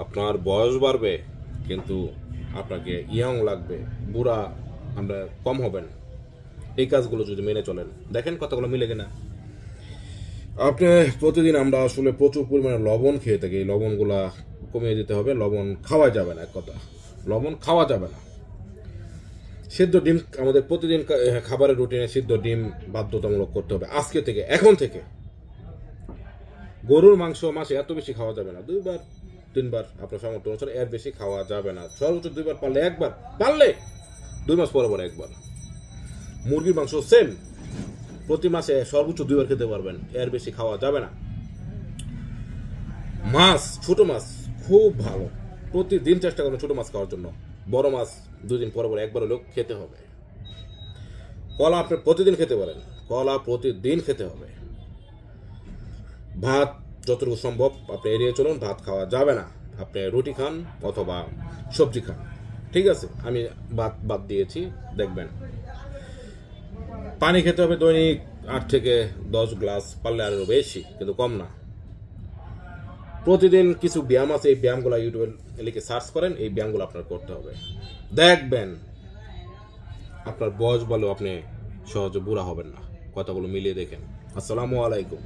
আপনার বয়স বাড়বে কিন্তু আপনাকে ইয়ং লাগবে, বুড়া আমরা কম হবেন। এই কাজগুলো যদি মেনে চলেন, দেখেন কতগুলো মিলে কিনা। আপনি প্রতিদিন আমরা আসলে প্রচুর পরিমাণে লবণ খেয়ে থাকি, এই লবণগুলা কমিয়ে দিতে হবে। লবণ খাওয়া যাবে না, এক কথা, লবণ খাওয়া যাবে না। সিদ্ধ ডিম আমাদের প্রতিদিন খাবারের রুটিনে সিদ্ধ ডিম বাধ্যতামূলক করতে হবে আজকে থেকে, এখন থেকে। গরুর মাংস মাসে এত বেশি খাওয়া যাবে না, 2 বার 3 বার আপনার সামর্থ্য অনুসারে, এর বেশি খাওয়া যাবে না। সর্বোচ্চ 2 বার, পারলে 1 বার, পারলে 2 মাস পরে পরে 1 বার। মুরগির মাংস সেম, প্রতি মাসে সর্বোচ্চ 2 বার খেতে পারবেন, এর বেশি খাওয়া যাবে না। মাছ, ছোট মাছ খুব ভালো, প্রতিদিন চেষ্টা করবেন ছোট মাছ খাওয়ার জন্য। বড় মাছ 2 দিন পরে পরে 1 বার হলেও খেতে হবে। কলা আপনি প্রতিদিন খেতে পারেন, কলা প্রতিদিন খেতে হবে। ভাত যতটুকু সম্ভব আপনি এড়িয়ে চলুন, ভাত খাওয়া যাবে না। আপনি রুটি খান অথবা সবজি খান, ঠিক আছে? আমি ভাত বাদ দিয়েছি, দেখবেন। পানি খেতে হবে দৈনিক 8 থেকে 10 গ্লাস, পারলে আরো বেশি, কিন্তু কম না। প্রতিদিন কিছু ব্যায়াম আছে, এই ব্যায়ামগুলো ইউটিউবে লিখে সার্চ করেন, এই ব্যায়ামগুলো আপনার করতে হবে। দেখবেন আপনার বয়স বলো আপনি সহজে বুড়া হবেন না। কথাগুলো মিলিয়ে দেখেন। আসসালামু আলাইকুম।